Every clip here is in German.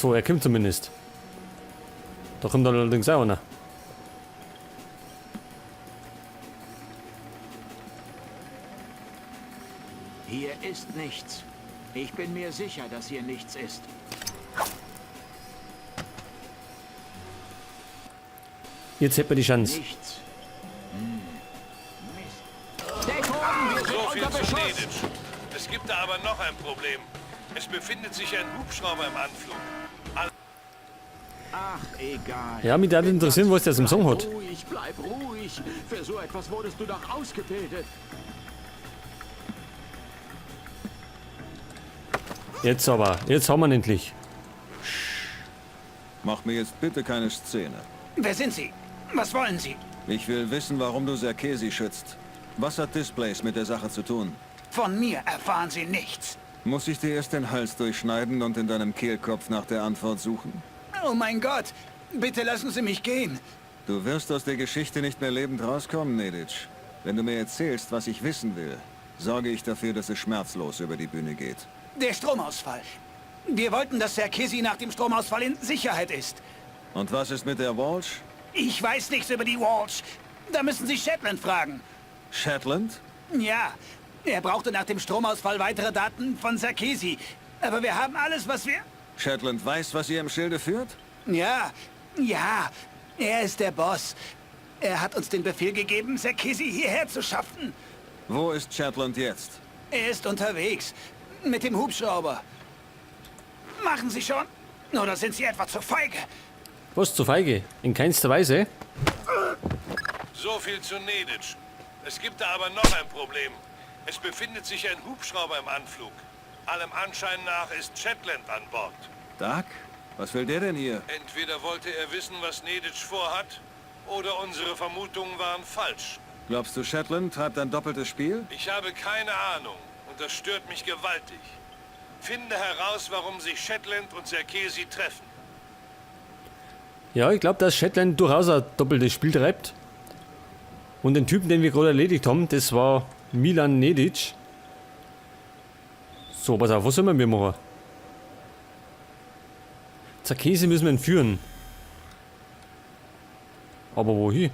So, er kommt zumindest. Da kommt allerdings auch einer. Hier ist nichts. Ich bin mir sicher, dass hier nichts ist. Jetzt hätten wir die Chance. Nichts. Mist. Deckung, wir sind So viel unter zu Beschuss. Nedic. Es gibt da aber noch ein Problem. Es befindet sich ein Hubschrauber im Anflug. Ach, egal. Ja, mich würde interessieren, was der zum Song hat. Bleib ruhig. Für so etwas wurdest du doch ausgebildet. Jetzt aber. Jetzt haben wir ihn endlich. Mach mir jetzt bitte keine Szene. Wer sind Sie? Was wollen Sie? Ich will wissen, warum du Serkesi schützt. Was hat Displays mit der Sache zu tun? Von mir erfahren Sie nichts. Muss ich dir erst den Hals durchschneiden und in deinem Kehlkopf nach der Antwort suchen? Oh mein Gott. Bitte lassen Sie mich gehen. Du wirst aus der Geschichte nicht mehr lebend rauskommen, Nedic. Wenn du mir erzählst, was ich wissen will, sorge ich dafür, dass es schmerzlos über die Bühne geht. Der Stromausfall. Wir wollten, dass Serkesi nach dem Stromausfall in Sicherheit ist. Und was ist mit der Walsh? Ich weiß nichts über die Walsh. Da müssen Sie Shetland fragen. Shetland? Ja, er brauchte nach dem Stromausfall weitere Daten von Serkesi. Aber wir haben alles, was wir... Shetland weiß, was ihr im Schilde führt? Ja, er ist der Boss. Er hat uns den Befehl gegeben, Serkesi hierher zu schaffen. Wo ist Shetland jetzt? Er ist unterwegs. Mit dem Hubschrauber. Machen Sie schon? Oder sind Sie etwa zu feige? Was zu feige? In keinster Weise. So viel zu Nedic. Es gibt da aber noch ein Problem. Es befindet sich ein Hubschrauber im Anflug. Allem Anschein nach ist Shetland an Bord. Doug? Was will der denn hier? Entweder wollte er wissen, was Nedic vorhat, oder unsere Vermutungen waren falsch. Glaubst du, Shetland treibt ein doppeltes Spiel? Ich habe keine Ahnung und das stört mich gewaltig. Finde heraus, warum sich Shetland und Serkesi treffen. Ja, ich glaube, dass Shetland durchaus ein doppeltes Spiel treibt. Und den Typen, den wir gerade erledigt haben, das war Milan Nedic. So, pass auf, was sollen wir machen? Serkesi müssen wir entführen. Aber wohin?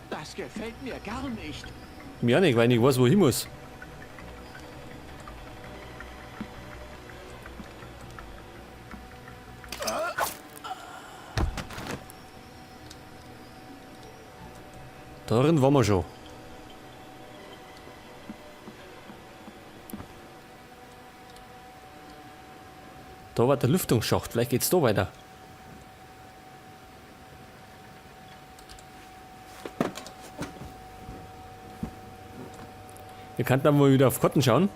Das gefällt mir gar nicht. Mir auch nicht, weil ich nicht weiß, wohin muss. Darin waren wir schon. Da war der Lüftungsschacht, vielleicht geht's da weiter. Wir könnten aber mal wieder auf Karten schauen.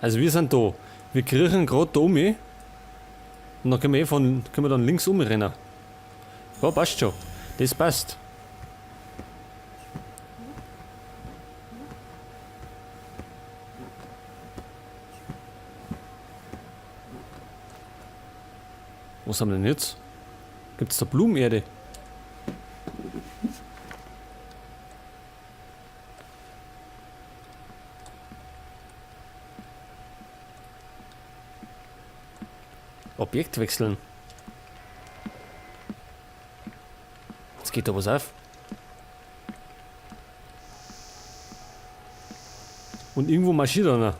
Also wir sind da. Wir kriechen gerade da um. Und dann können wir dann links umrennen. Ja, passt schon. Das passt. Was haben wir denn jetzt? Gibt es da Blumenerde? Objekt wechseln. Jetzt geht da was auf. Und irgendwo marschiert einer.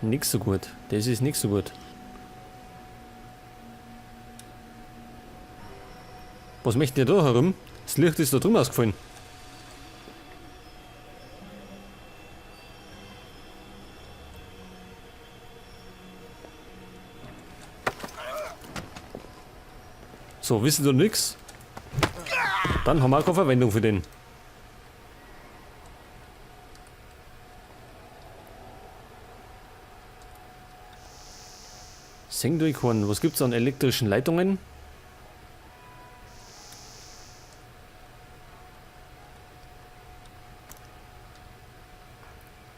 Nix so gut. Das ist nix so gut. Was möchten ihr da herum? Das Licht ist da drüben ausgefallen. So, wissen du nix? Dann haben wir auch keine Verwendung für den. Sengdurchhorn, was gibt's an elektrischen Leitungen?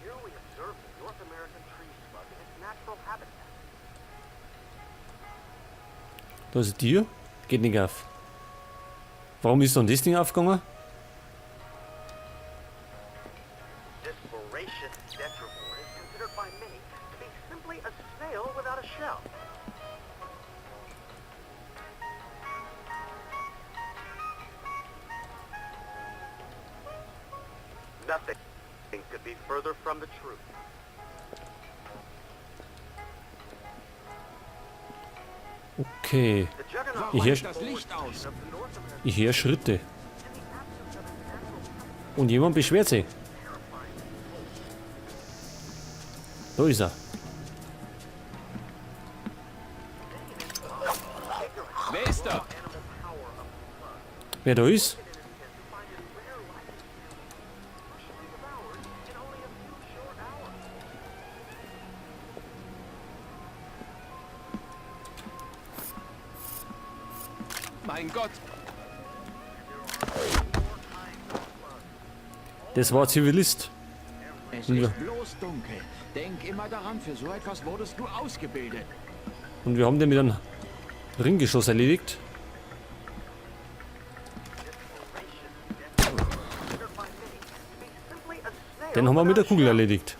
Here we observe the North American tree slug in its natural habitat. Da ist ein Tier. Geht nicht auf. Warum ist dann das Ding aufgegangen? This voracious tetrapod is considered by many to be simply a snail without a shell. Nothing could be further from the truth. Okay. The juggernaut Ich höre das Licht aus. Of the North American ich hör Schritte. Und jemand beschwert sich. Da ist er. Wer ist da? Wer da ist? Mein Gott, Das war ein Zivilist. Es Ja. ist bloß dunkel. Denk immer daran, für so etwas wurdest du ausgebildet. Und wir haben den mit einem Ringgeschoss erledigt. Den haben wir mit der Kugel erledigt.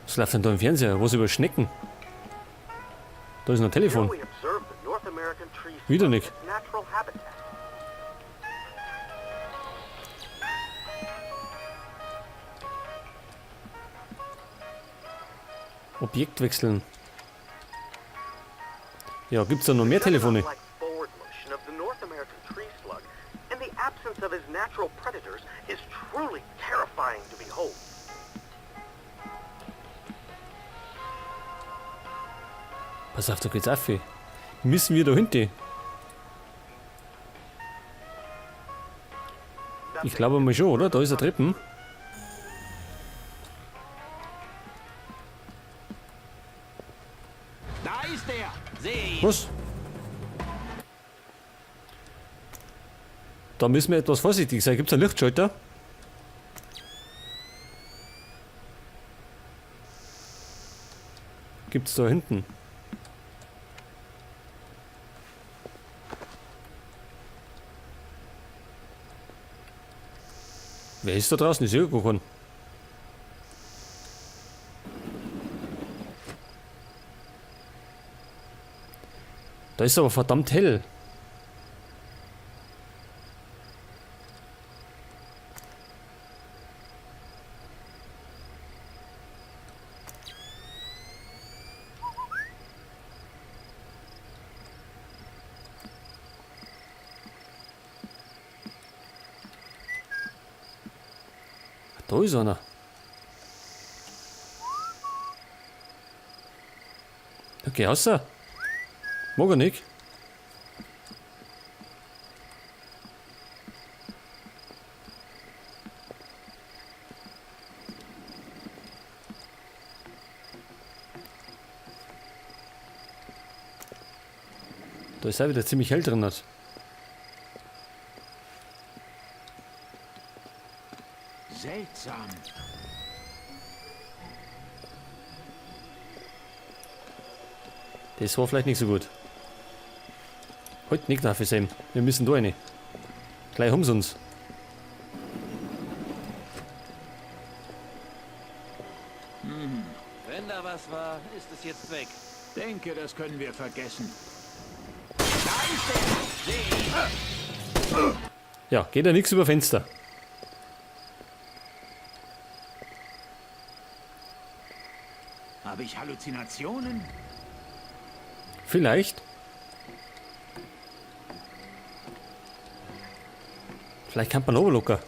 Was läuft denn da im Fernseher? Was über Schnecken? Da ist noch ein Telefon. Here we observe the North American tree Wieder slug nicht. in its natural habitat. Objekt wechseln. Ja, gibt's da noch mehr Telefone? Like forward motion of the North American tree slug in the absence of his natural predators is truly terrifying to behold. Pass auf, da geht's auf. Müssen wir da hinten? Ich glaube mal schon, oder? Da ist ein Treppen. Da ist er! Seh ihn! Was? Da müssen wir etwas vorsichtig sein. Gibt's einen Lichtschalter? Gibt's da hinten? Wer ist da draußen? Ich sehe gar keinen. Da ist aber verdammt hell. Da ist einer. Okay, außer. Mag er nicht. Da ist er wieder ziemlich hell drin. Hat. Seltsam. Das war vielleicht nicht so gut. Heute nicht nach Sam. Wir müssen da rein. Gleich haben sie uns. wenn da was war, ist es jetzt weg. Denke, das können wir vergessen. Da ist er! Seh ihn! Ja, geht ja nichts über Fenster. Habe ich Halluzinationen? Vielleicht. Vielleicht kann man auch locker.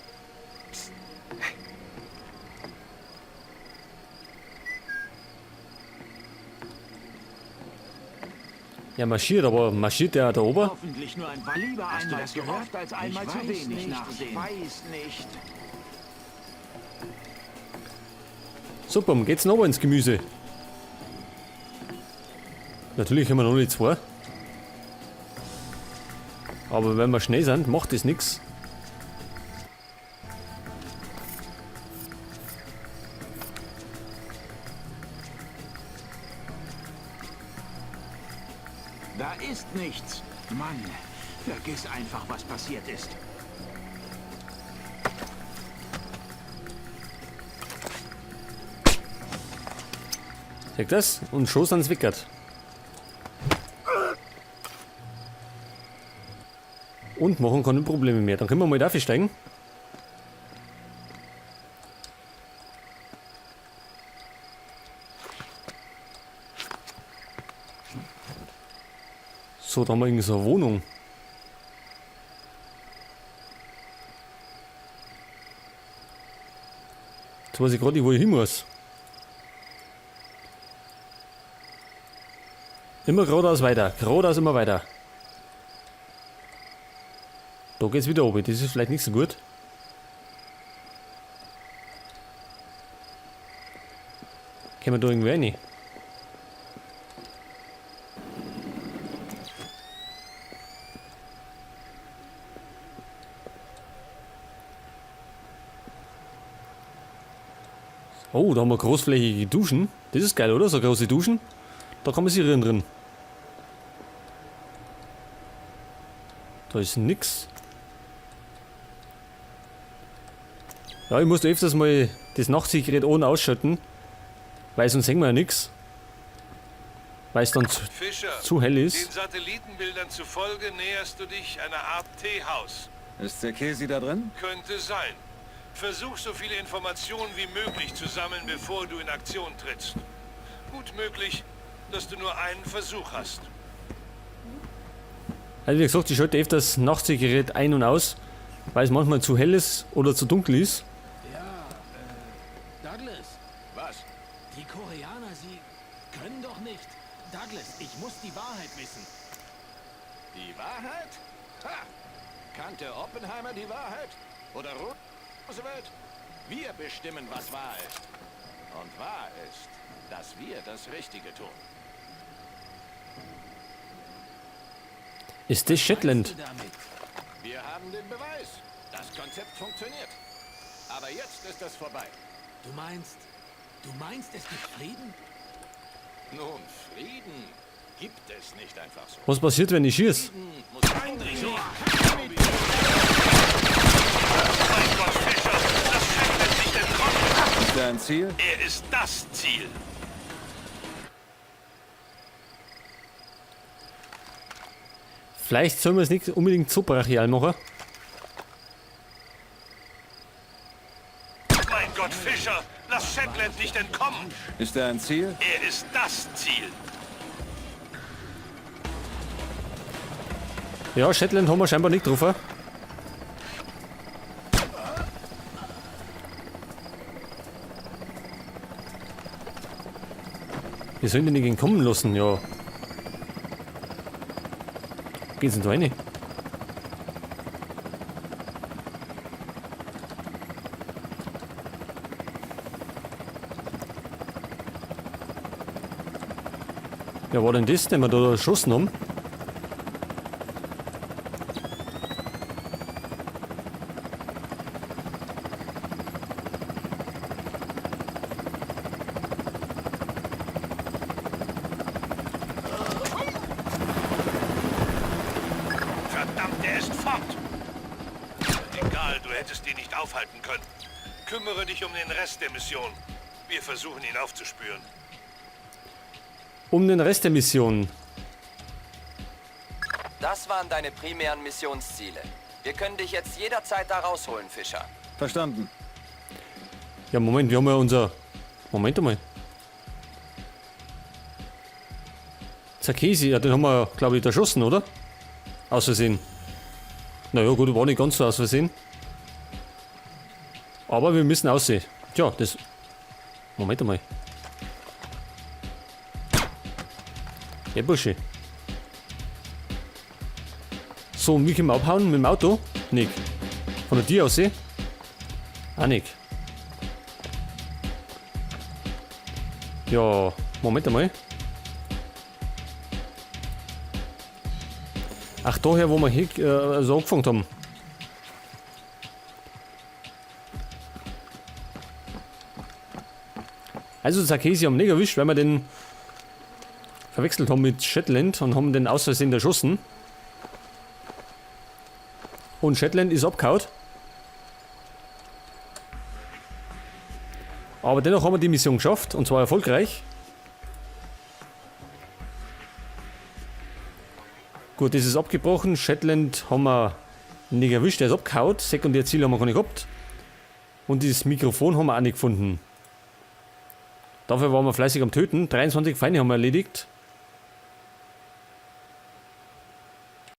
Ja, marschiert, aber marschiert der da oben? Hoffentlich nur ein Lieber einmal zu oft als einmal zu wenig nachsehen. Ich weiß nicht. Super, geht's noch ins Gemüse? Natürlich haben wir noch nicht zwei. Aber wenn wir schnell sind, macht das nichts. Da ist nichts. Mann, vergiss einfach, was passiert ist. Seht das? Und schon sind sie wickert. Und machen keine Probleme mehr. Dann können wir mal dafür steigen. So, da haben wir irgendwie so eine Wohnung. Jetzt weiß ich gerade nicht, wo ich hin muss. Immer geradeaus weiter. Geradeaus immer weiter. Da geht's wieder oben. Das ist vielleicht nicht so gut. Können wir da irgendwie rein? Oh, da haben wir großflächige Duschen. Das ist geil, oder? So große Duschen. Da kann man sich drin. Da ist nix. Ja, ich muss da öfters mal das Nachtsichtgerät ohne ausschalten. Weil sonst sehen wir ja nix. Weil es dann Fischer, zu hell den ist. Satellitenbildern zufolge näherst du dich einer Art Teehaus. Ist Zerkesi da drin? Könnte sein. Versuch so viele Informationen wie möglich zu sammeln, bevor du in Aktion trittst. Gut möglich, dass du nur einen Versuch hast. Also wie gesagt, ich schalte öfters Nachtsichtgerät ein und aus, weil es manchmal zu hell ist oder zu dunkel ist. Douglas, Was? die Koreaner, sie können doch nicht. Douglas, ich muss die Wahrheit wissen. Die Wahrheit? Ha! Kannte Oppenheimer die Wahrheit? Oder Roosevelt? Wir bestimmen, was wahr ist. Und wahr ist, dass wir das Richtige tun. Ist das Shetland? Damit. Wir haben den Beweis. Das Konzept funktioniert. Aber jetzt ist es vorbei. Du meinst, es gibt Frieden? Nun, Frieden gibt es nicht einfach so. Was passiert, wenn ich schieße? Frieden muss eindringen. Mein Gott, Fischer, das Schiff nicht entkommen. Ist da ein Ziel? Er ist das Ziel. Vielleicht sollen wir es nicht unbedingt so brachial machen. Mein Gott, Fischer, lass Shetland nicht entkommen. Ist da ein Ziel? Er ist das Ziel. Ja, Shetland haben wir scheinbar nicht getroffen. Wir sollen den nicht entkommen lassen, ja. Geht's denn da rein? Ja, war denn das, den wir da erschossen haben? Verdammt, er ist fort. Egal, du hättest ihn nicht aufhalten können. Kümmere dich um den Rest der Mission. Wir versuchen ihn aufzuspüren. Um den Rest der Mission. Das waren deine primären Missionsziele. Wir können dich jetzt jederzeit da rausholen, Fischer. Verstanden. Ja, Moment, wir haben ja unser... Moment einmal. Zerkesi, ja, den haben wir, glaube ich, erschossen, oder? Aus Versehen. Naja, gut, war nicht ganz so aus Versehen. Aber wir müssen aussehen. Tja, das... Moment einmal. Ja, Bursche. So, und wie können wir abhauen? Mit dem Auto? Nicht. Von der Tür aus sehen? Auch nicht. Ja, Moment einmal. Ach, daher, wo wir hier so angefangen haben. Also, Zerkesi haben nicht erwischt, weil wir den verwechselt haben mit Shetland und haben den aus Versehen erschossen. Und Shetland ist abgehauen. Aber dennoch haben wir die Mission geschafft und zwar erfolgreich. Gut, das ist abgebrochen. Shetland haben wir nicht erwischt, der ist abgehauen. Sekundärziel haben wir gar nicht gehabt. Und dieses Mikrofon haben wir auch nicht gefunden. Dafür waren wir fleißig am Töten. 23 Feinde haben wir erledigt.